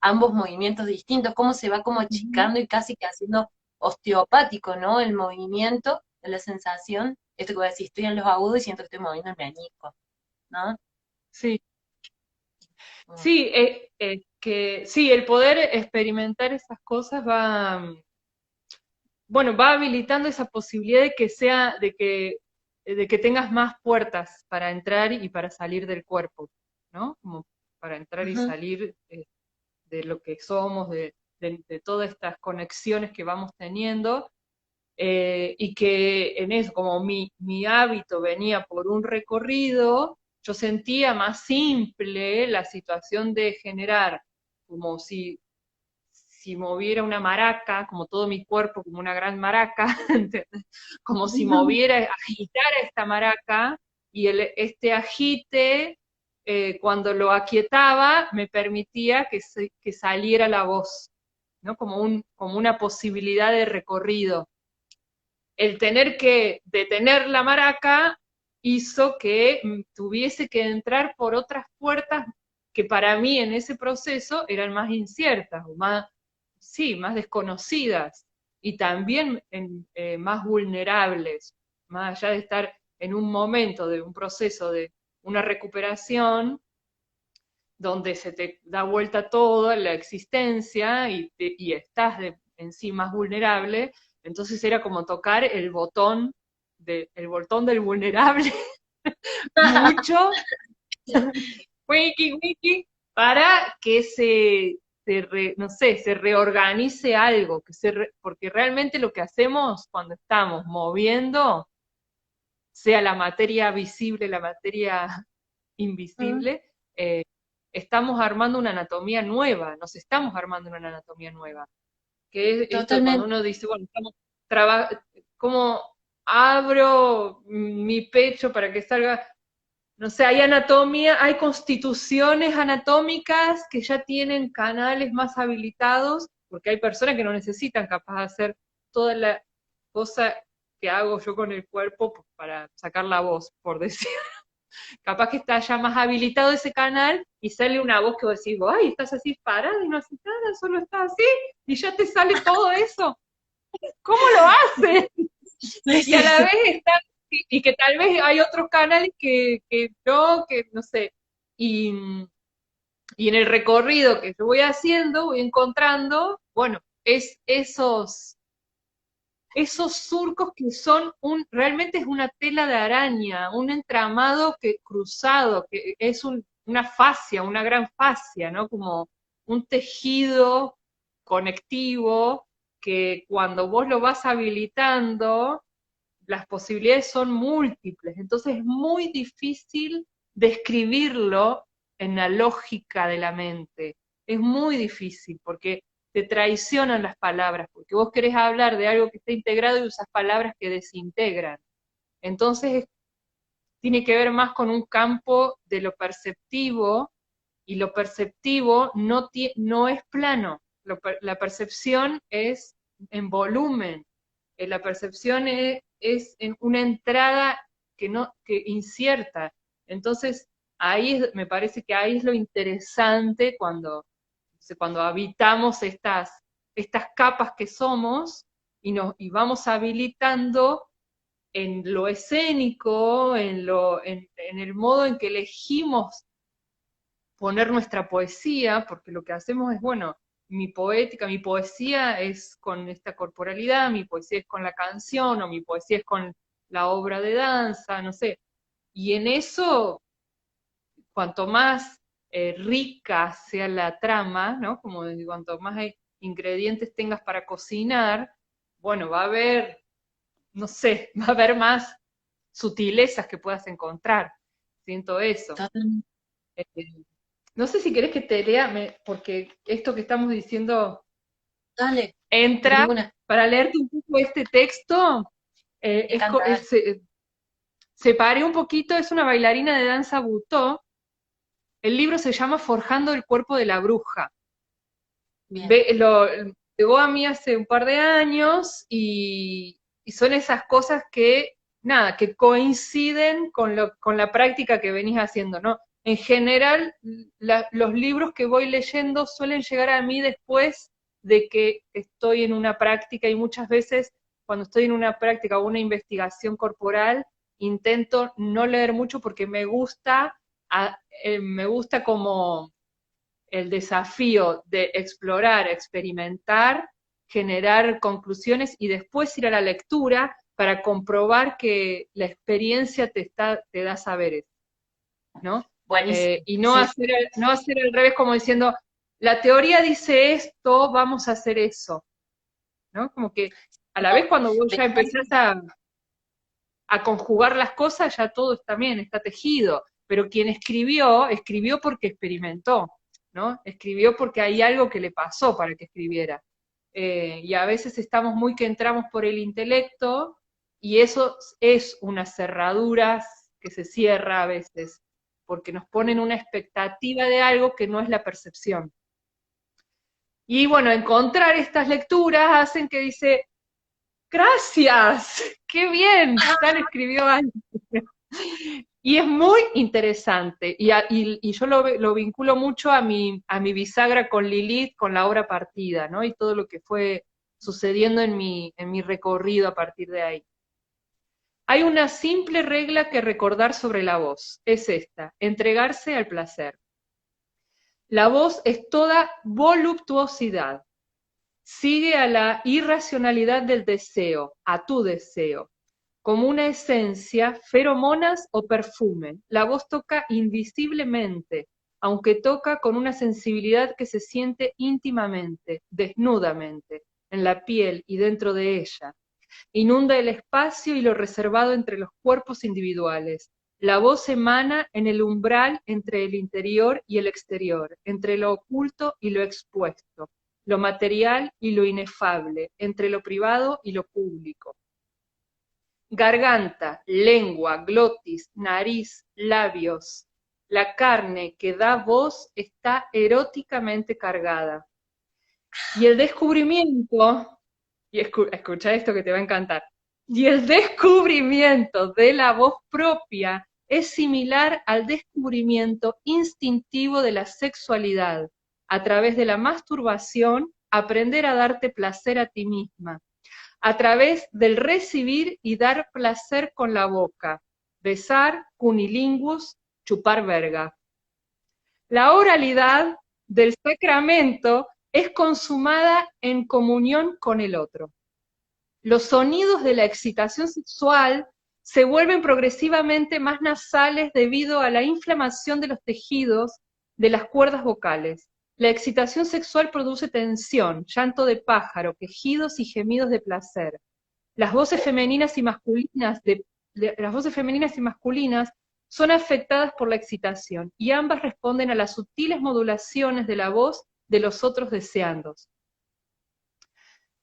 ambos movimientos distintos, cómo se va como Ujú. achicando y casi que haciendo osteopático, ¿no? El movimiento, la sensación, esto que voy a decir, estoy en los agudos y siento que estoy moviendo el meñico, ¿no? Sí, Mm. sí, que sí, el poder experimentar esas cosas bueno, va habilitando esa posibilidad de que sea, de que tengas más puertas para entrar y para salir del cuerpo, ¿no? Como para entrar y Ujú. salir de lo que somos, de todas estas conexiones que vamos teniendo, y que en eso, como mi hábito venía por un recorrido, yo sentía más simple la situación de generar, como si moviera una maraca, como todo mi cuerpo, como una gran maraca, ¿entendés? Como si moviera, agitara esta maraca, y este agite, cuando lo aquietaba, me permitía que saliera la voz, ¿no? Como una posibilidad de recorrido. El tener que detener la maraca hizo que tuviese que entrar por otras puertas que para mí en ese proceso eran más inciertas, o más, sí, más desconocidas, y también más vulnerables, más allá de estar en un momento de un proceso de una recuperación donde se te da vuelta toda la existencia y estás en sí más vulnerable. Entonces era como tocar el botón del vulnerable mucho, wiki, wiki, para que no sé, se reorganice algo, porque realmente lo que hacemos cuando estamos moviendo, sea la materia visible, la materia Mm. invisible, eh, estamos armando una anatomía nueva, nos estamos armando una anatomía nueva, que es esto cuando Totalmente. uno dice, bueno, ¿cómo abro mi pecho para que salga? No sé, hay anatomía, hay constituciones anatómicas que ya tienen canales más habilitados, porque hay personas que no necesitan capaz de hacer toda la cosa que hago yo con el cuerpo para sacar la voz, por decir. Capaz que está ya más habilitado ese canal y sale una voz que vos decís, ay, estás así parada y no haces nada, solo estás así y ya te sale todo eso. ¿Cómo lo haces? Sí, Y a sí, la sí. vez está, y que tal vez hay otros canales que no sé. Y, y en el recorrido que yo voy haciendo, voy encontrando, bueno, esos surcos que son realmente es una tela de araña, un entramado cruzado, que es una fascia, una gran fascia, ¿no? Como un tejido conectivo que cuando vos lo vas habilitando, las posibilidades son múltiples, entonces es muy difícil describirlo en la lógica de la mente. Es muy difícil porque te traicionan las palabras, porque vos querés hablar de algo que está integrado y usas palabras que desintegran. Entonces tiene que ver más con un campo de lo perceptivo, y lo perceptivo no es plano, la percepción es en volumen, la percepción es en una entrada que incierta. Entonces, me parece que ahí es lo interesante cuando habitamos estas capas que somos y vamos habilitando en lo escénico, en el modo en que elegimos poner nuestra poesía, porque lo que hacemos es, bueno, mi poesía es con esta corporalidad, mi poesía es con la canción, o mi poesía es con la obra de danza, no sé. Y en eso, cuanto más rica sea la trama, ¿no? Como cuanto más ingredientes tengas para cocinar, bueno, va a haber, no sé, va a haber más sutilezas que puedas encontrar. Siento eso. Totalmente. Eh, no sé si querés que te lea, porque esto que estamos diciendo Dale, de entra una, para leerte un poco este texto. me encanta, dale. Separé un poquito, es una bailarina de danza butó. El libro se llama Forjando el cuerpo de la bruja. Bien. Llegó a mí hace un par de años y son esas cosas que, nada, que coinciden con la práctica que venís haciendo, ¿no? En general, los libros que voy leyendo suelen llegar a mí después de que estoy en una práctica, y muchas veces cuando estoy en una práctica o una investigación corporal, intento no leer mucho porque me gusta como el desafío de explorar, experimentar, generar conclusiones y después ir a la lectura para comprobar que la experiencia te da saberes, ¿no? Buenísimo. Y Sí, no hacer al revés como diciendo, la teoría dice esto, vamos a hacer eso, ¿no? Como que a la vez no, cuando vos de- ya empezás a conjugar las cosas, ya todo está bien, está tejido. Pero quien escribió, escribió porque experimentó, ¿no? Escribió porque hay algo que le pasó para que escribiera. Y a veces estamos muy que entramos por el intelecto, y eso es unas cerraduras que se cierra a veces, porque nos ponen una expectativa de algo que no es la percepción. Y bueno, encontrar estas lecturas hacen que dice, gracias, qué bien, ya lo escribió alguien. Y es muy interesante, y yo lo vinculo mucho a mi bisagra con Lilith, con la obra partida, ¿no? Y todo lo que fue sucediendo en mi recorrido a partir de ahí. Hay una simple regla que recordar sobre la voz, es esta: entregarse al placer. La voz es toda voluptuosidad, sigue a la irracionalidad del deseo, a tu deseo, como una esencia, feromonas o perfume. La voz toca invisiblemente, aunque toca con una sensibilidad que se siente íntimamente, desnudamente, en la piel y dentro de ella. Inunda el espacio y lo reservado entre los cuerpos individuales. La voz emana en el umbral entre el interior y el exterior, entre lo oculto y lo expuesto, lo material y lo inefable, entre lo privado y lo público. Garganta, lengua, glotis, nariz, labios. La carne que da voz está eróticamente cargada. Y el descubrimiento, y escucha esto que te va a encantar, y el descubrimiento de la voz propia es similar al descubrimiento instintivo de la sexualidad. A través de la masturbación, aprender a darte placer a ti misma, a través del recibir y dar placer con la boca, besar, cunilingus, chupar verga. La oralidad del sacramento es consumada en comunión con el otro. Los sonidos de la excitación sexual se vuelven progresivamente más nasales debido a la inflamación de los tejidos de las cuerdas vocales. La excitación sexual produce tensión, llanto de pájaro, quejidos y gemidos de placer. Las voces femeninas y masculinas las voces femeninas y masculinas son afectadas por la excitación y ambas responden a las sutiles modulaciones de la voz de los otros deseandos.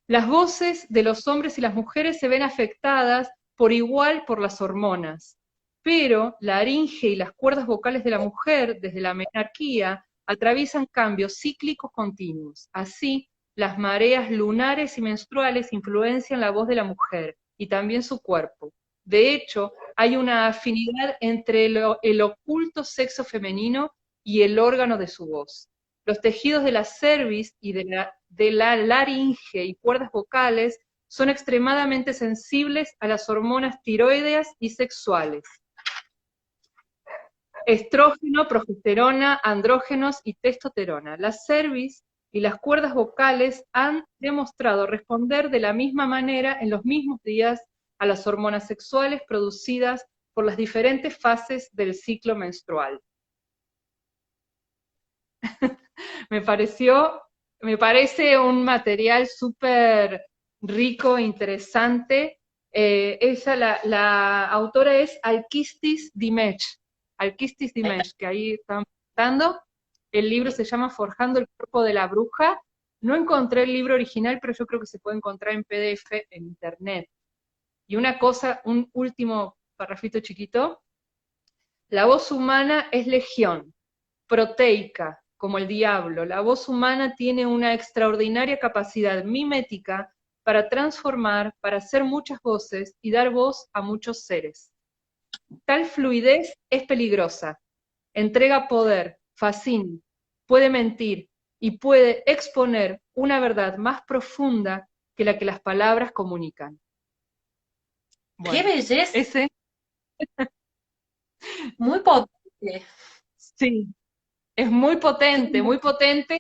Las voces de los hombres y las mujeres se ven afectadas por igual por las hormonas, pero la laringe y las cuerdas vocales de la mujer, desde la menarquía, atraviesan cambios cíclicos continuos. Así, las mareas lunares y menstruales influencian la voz de la mujer y también su cuerpo. De hecho, hay una afinidad entre el oculto sexo femenino y el órgano de su voz. Los tejidos de la cerviz y de la laringe y cuerdas vocales son extremadamente sensibles a las hormonas tiroideas y sexuales. Estrógeno, progesterona, andrógenos y testosterona. La cerviz y las cuerdas vocales han demostrado responder de la misma manera en los mismos días a las hormonas sexuales producidas por las diferentes fases del ciclo menstrual. Me parece un material súper rico, interesante. La autora es Alkistis Dimesh, que ahí están presentando. El libro se llama Forjando el cuerpo de la bruja. No encontré el libro original, pero yo creo que se puede encontrar en PDF en internet. Y una cosa, un último parrafito chiquito. La voz humana es legión, proteica, como el diablo. La voz humana tiene una extraordinaria capacidad mimética para transformar, para hacer muchas voces y dar voz a muchos seres. Tal fluidez es peligrosa, entrega poder, fascina, puede mentir y puede exponer una verdad más profunda que la que las palabras comunican. ¡Qué Bueno, belleza! ese, Muy potente. sí, es muy potente,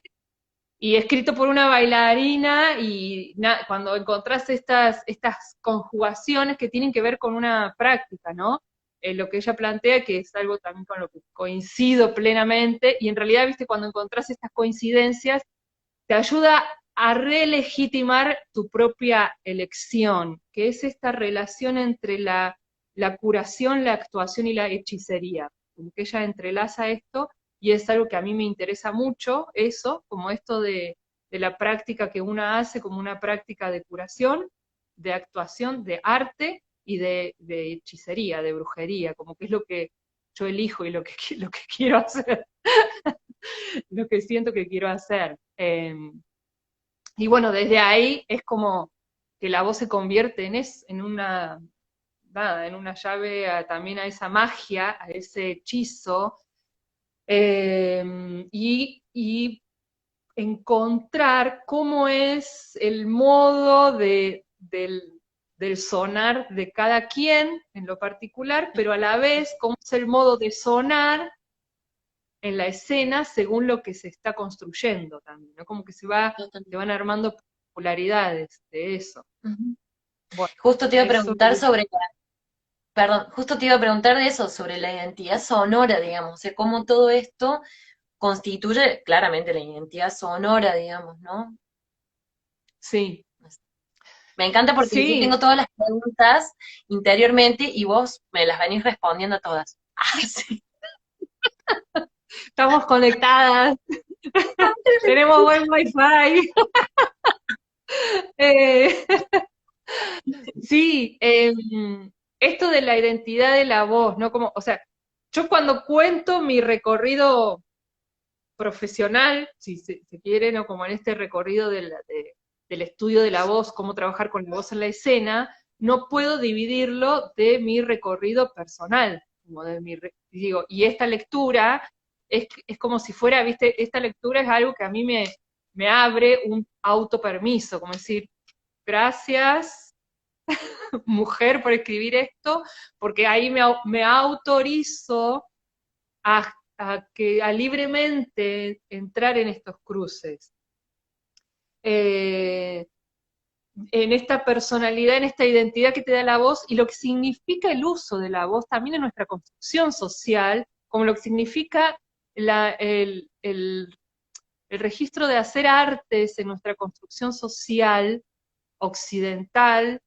y escrito por una bailarina, y cuando encontrás estas conjugaciones que tienen que ver con una práctica, ¿no? Lo que ella plantea, que es algo también con lo que coincido plenamente, y en realidad, viste, cuando encontrás estas coincidencias, te ayuda a relegitimar tu propia elección, que es esta relación entre la curación, la actuación y la hechicería. Como que ella entrelaza esto, y es algo que a mí me interesa mucho, eso, como esto de la práctica que una hace como una práctica de curación, de actuación, de arte y de hechicería, de brujería, como que es lo que yo elijo y lo que, lo que quiero hacer, lo que siento que quiero hacer. Y bueno, desde ahí es como que la voz se convierte en una, nada, en una llave también a esa magia, a ese hechizo, y encontrar cómo es el modo del sonar de cada quien en lo particular, pero a la vez cómo es el modo de sonar en la escena según lo que se está construyendo también, ¿no? Como que se van armando popularidades de eso. Ujú. Bueno, Justo te iba a eso preguntar sobre perdón, justo te iba a preguntar de eso, sobre la identidad sonora, digamos, o sea, cómo todo esto constituye claramente la identidad sonora, digamos, ¿no? sí, Me encanta porque yo sí, tengo todas las preguntas interiormente y vos me las venís respondiendo todas. Ah, sí. estamos conectadas, tenemos buen wifi. Eh, sí, esto de la identidad de la voz, ¿no? Como, o sea, yo cuando cuento mi recorrido profesional, si se quiere, ¿no? Como en este recorrido del estudio de la voz, cómo trabajar con la voz en la escena, no puedo dividirlo de mi recorrido personal, como digo, y esta lectura es como si fuera, viste, esta lectura es algo que a mí me abre un autopermiso, como decir, gracias, mujer, por escribir esto, porque ahí me autorizo a libremente entrar en estos cruces. Eh, en esta personalidad, en esta identidad que te da la voz, y lo que significa el uso de la voz también en nuestra construcción social, como lo que significa la, el, el registro de hacer artes en nuestra construcción social occidental,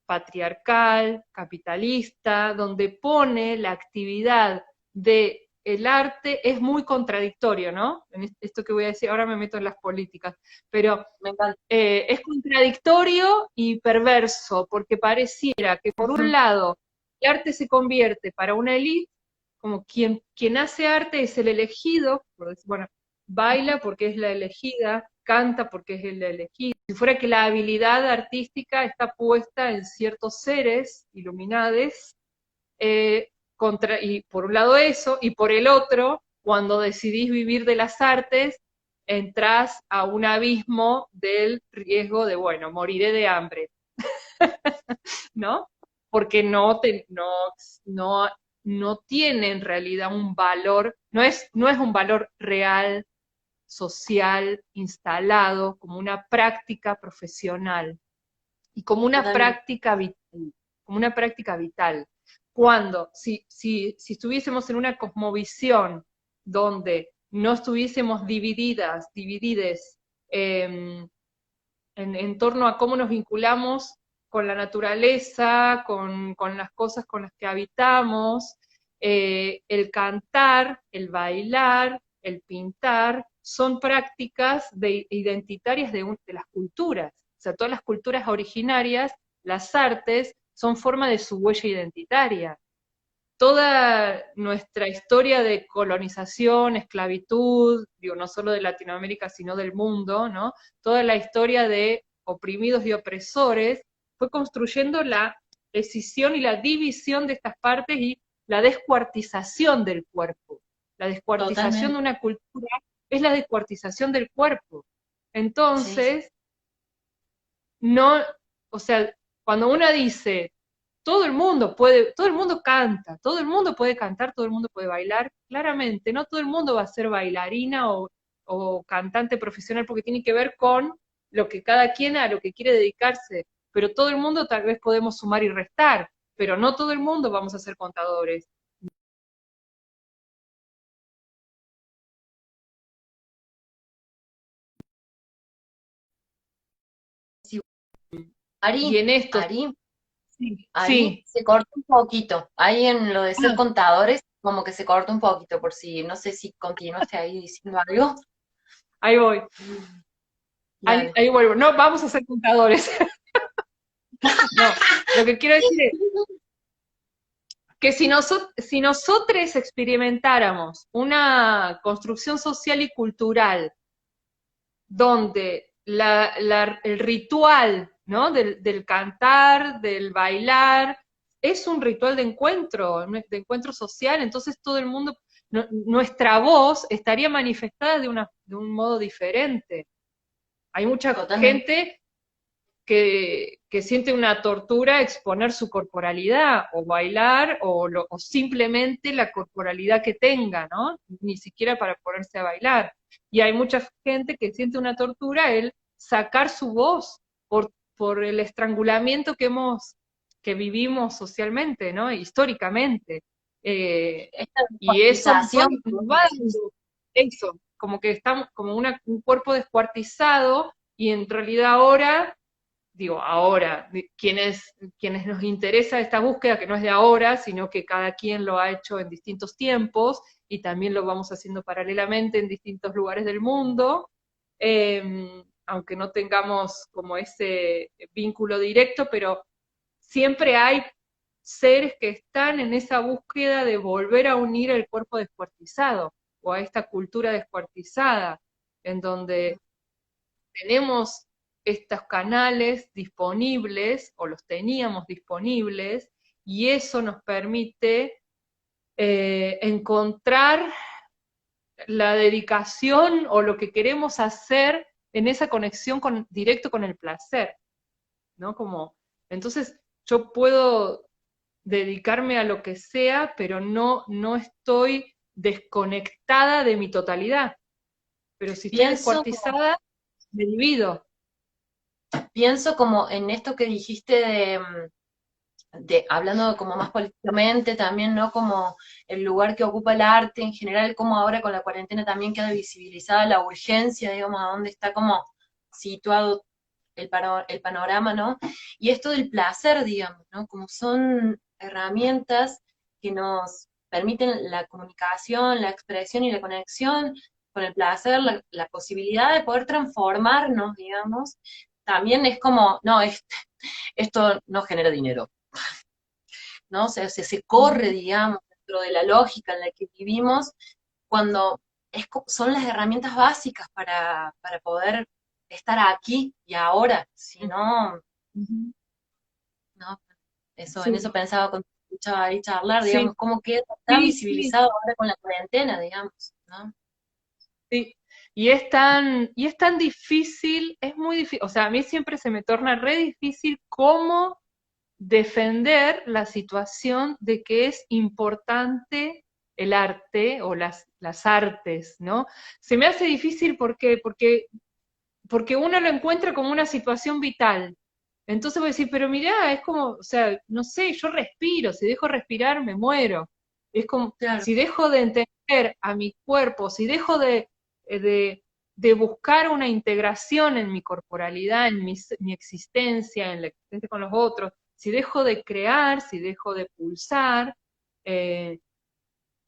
patriarcal, capitalista, donde pone la actividad de el arte es muy contradictorio, ¿no? En esto que voy a decir, ahora me meto en las políticas, pero Me encanta. es contradictorio y perverso, porque pareciera que por un Ujú. lado el arte se convierte para una élite, como quien hace arte es el elegido, por decir, bueno, baila porque es la elegida, canta porque es el elegido. Si fuera que la habilidad artística está puesta en ciertos seres iluminados, y por un lado eso, y por el otro, cuando decidís vivir de las artes, entrás a un abismo del riesgo de, bueno, moriré de hambre, ¿no? Porque no, no tiene en realidad un valor, no es un valor real, social, instalado, como una práctica profesional y Totalmente. como una práctica vital. Cuando, si estuviésemos en una cosmovisión donde no estuviésemos dividides eh, en torno a cómo nos vinculamos con la naturaleza, con las cosas con las que habitamos, el cantar, el bailar, el pintar, son prácticas identitarias de las culturas. O sea, todas las culturas originarias, las artes, son forma de su huella identitaria. Toda nuestra historia de colonización, esclavitud, digo, no solo de Latinoamérica, sino del mundo, ¿no? Toda la historia de oprimidos y opresores fue construyendo la escisión y la división de estas partes y la descuartización del cuerpo. La descuartización de Totalmente. una cultura es la descuartización del cuerpo. Sí, sí. Entonces, no, o sea, cuando uno dice, todo el mundo puede, todo el mundo canta, todo el mundo puede cantar, todo el mundo puede bailar, claramente, no todo el mundo va a ser bailarina o cantante profesional porque tiene que ver con lo que cada quien a lo que quiere dedicarse, pero todo el mundo tal vez podemos sumar y restar, pero no todo el mundo vamos a ser contadores. Sí. Y Ari, en esto, Ari, sí, ahí sí, se corta un poquito. Ahí en lo de ser ah, contadores, como que se corta un poquito, por si, no sé si continuaste ahí diciendo algo. ahí voy, Dale. ahí vuelvo. No, vamos a ser contadores. No, lo que quiero decir es que si nosotros experimentáramos una construcción social y cultural donde el ritual, ¿no? Del cantar, del bailar, es un ritual de encuentro social, entonces todo el mundo, nuestra voz estaría manifestada de un modo diferente. Hay mucha Totalmente. gente que siente una tortura exponer su corporalidad, o bailar, o simplemente la corporalidad que tenga, ¿no? Ni siquiera para ponerse a bailar. Y hay mucha gente que siente una tortura el sacar su voz por el estrangulamiento que vivimos socialmente, ¿no? Históricamente. Eh, Esta y eso descuartización que nos vos va decís. dando eso, como que estamos como un cuerpo descuartizado y en realidad ahora digo, ahora, quienes nos interesa esta búsqueda, que no es de ahora, sino que cada quien lo ha hecho en distintos tiempos y también lo vamos haciendo paralelamente en distintos lugares del mundo, aunque no tengamos como ese vínculo directo, pero siempre hay seres que están en esa búsqueda de volver a unir el cuerpo descuartizado o a esta cultura descuartizada, en donde tenemos estos canales disponibles o los teníamos disponibles y eso nos permite encontrar la dedicación o lo que queremos hacer en esa conexión directo con el placer, ¿no? Como, entonces yo puedo dedicarme a lo que sea, pero no estoy desconectada de mi totalidad. Pero si estoy Pienso, descuartizada, me divido. pienso como en esto que dijiste hablando como más políticamente también, ¿no? Como el lugar que ocupa el arte en general, como ahora con la cuarentena también queda visibilizada la urgencia, digamos, a dónde está como situado el panorama, ¿no? Y esto del placer, digamos, ¿no? Como son herramientas que nos permiten la comunicación, la expresión y la conexión con el placer, la posibilidad de poder transformarnos, digamos, también es como, no, esto no genera dinero, ¿no? O sea, se corre, Ujú. digamos, dentro de la lógica en la que vivimos, cuando son las herramientas básicas para poder estar aquí y ahora, si no, Ujú. no, eso, en eso Sí, pensaba cuando te escuchaba ahí charlar, digamos, sí, cómo queda tan sí, sí, visibilizado ahora con la cuarentena, digamos, ¿no? sí. Y es tan difícil, es muy difícil, o sea, a mí siempre se me torna re difícil cómo defender la situación de que es importante el arte o las artes, ¿no? Se me hace difícil porque uno lo encuentra como una situación vital. Entonces voy a decir, pero mirá, es como, o sea, no sé, yo respiro, si dejo respirar me muero. Es como, Claro. si dejo de entender a mi cuerpo, si dejo eh, de, de buscar una integración en mi corporalidad, en mi existencia, en la existencia con los otros, si dejo de crear, si dejo de pulsar, eh,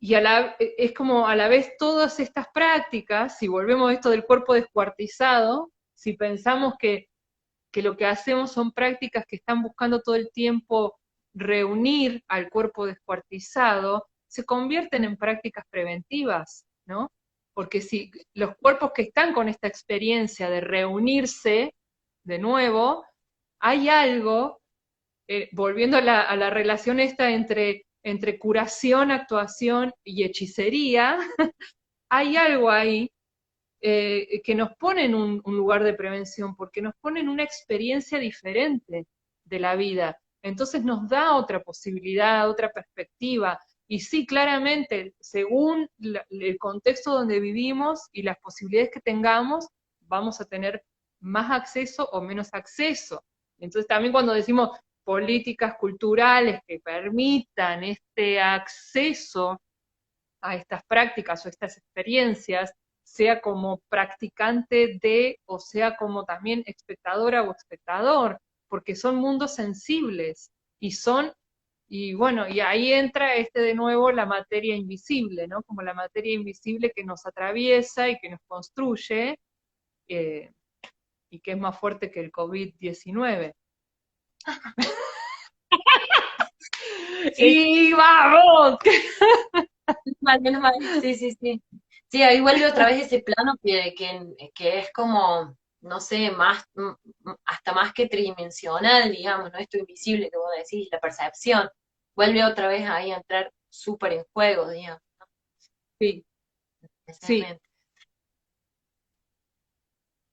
es como a la vez todas estas prácticas, si volvemos a esto del cuerpo descuartizado, si pensamos que lo que hacemos son prácticas que están buscando todo el tiempo reunir al cuerpo descuartizado, se convierten en prácticas preventivas, ¿no? Porque si los cuerpos que están con esta experiencia de reunirse de nuevo, hay algo, volviendo a a la relación esta entre curación, actuación y hechicería, hay algo ahí que nos pone en un lugar de prevención, porque nos pone en una experiencia diferente de la vida. Entonces nos da otra posibilidad, otra perspectiva. Y sí, claramente, según el contexto donde vivimos y las posibilidades que tengamos, vamos a tener más acceso o menos acceso. Entonces también cuando decimos políticas culturales que permitan este acceso a estas prácticas o estas experiencias, sea como practicante de o sea como también espectadora o espectador, porque son mundos sensibles y son, y bueno, y ahí entra de nuevo la materia invisible, ¿no? Como la materia invisible que nos atraviesa y que nos construye eh, y que es más fuerte que el COVID-19. Sí, Y vamos. menos mal. Sí, sí, sí. Sí, ahí vuelve otra vez ese plano que es como, no sé, hasta más que tridimensional, digamos, ¿no? Esto invisible que vos decís, la percepción. Vuelve otra vez ahí a entrar súper en juego, digamos, Sí, sí, especialmente.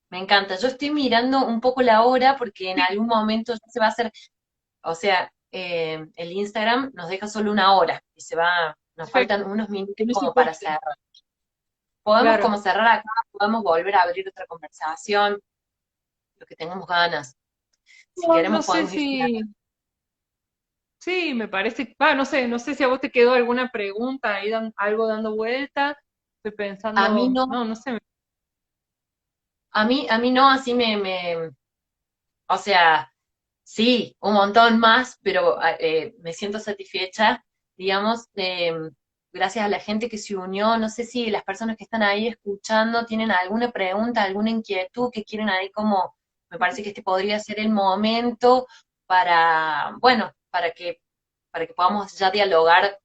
Me encanta. Yo estoy mirando un poco la hora porque en algún momento ya se va a hacer, o sea, el Instagram nos deja solo una hora y nos faltan perfecto. unos minutos Que no se como para corte. cerrar. Podemos Claro. como cerrar acá, podemos volver a abrir otra conversación, lo que tengamos ganas. Si No, no queremos sé podemos ir tirando. si, sí, me parece, no sé, no sé si a vos te quedó alguna pregunta ahí, algo dando vuelta. Estoy A mí pensando, no, no, no sé. a mí no, así o sea, sí, un montón más, pero me siento satisfecha, digamos, gracias a la gente que se unió. No sé si las personas que están ahí escuchando tienen alguna pregunta, alguna inquietud que quieren ahí como, me parece que este podría ser el momento para, bueno, para que podamos ya dialogar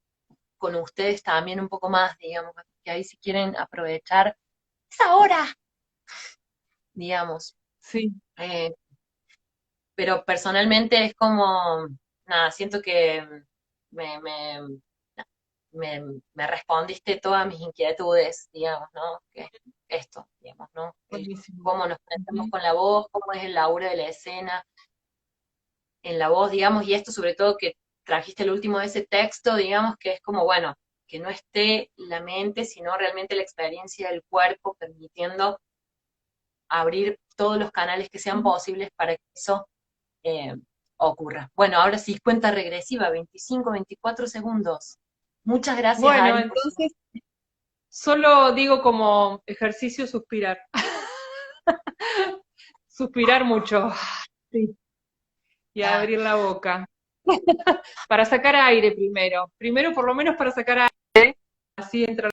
con ustedes también un poco más, digamos, que ahí si quieren aprovechar, es ahora, digamos. Sí, Eh, pero personalmente es como, nada, siento que me, me, me, me respondiste todas mis inquietudes, digamos, ¿no? Que es esto, digamos, ¿no? buenísimo. Cómo nos conectamos Ujú. con la voz, cómo es el laburo de la escena en la voz, digamos, y esto sobre todo que trajiste el último de ese texto, digamos, que es como, bueno, que no esté la mente, sino realmente la experiencia del cuerpo, permitiendo abrir todos los canales que sean posibles para que eso ocurra. Bueno, ahora sí, cuenta regresiva, 25, 24 segundos. Muchas gracias, Bueno, Ari, por su... entonces solo digo como ejercicio suspirar. Suspirar mucho. Sí. Y abrir la boca. Para sacar aire primero. Primero, por lo menos para sacar aire, así entra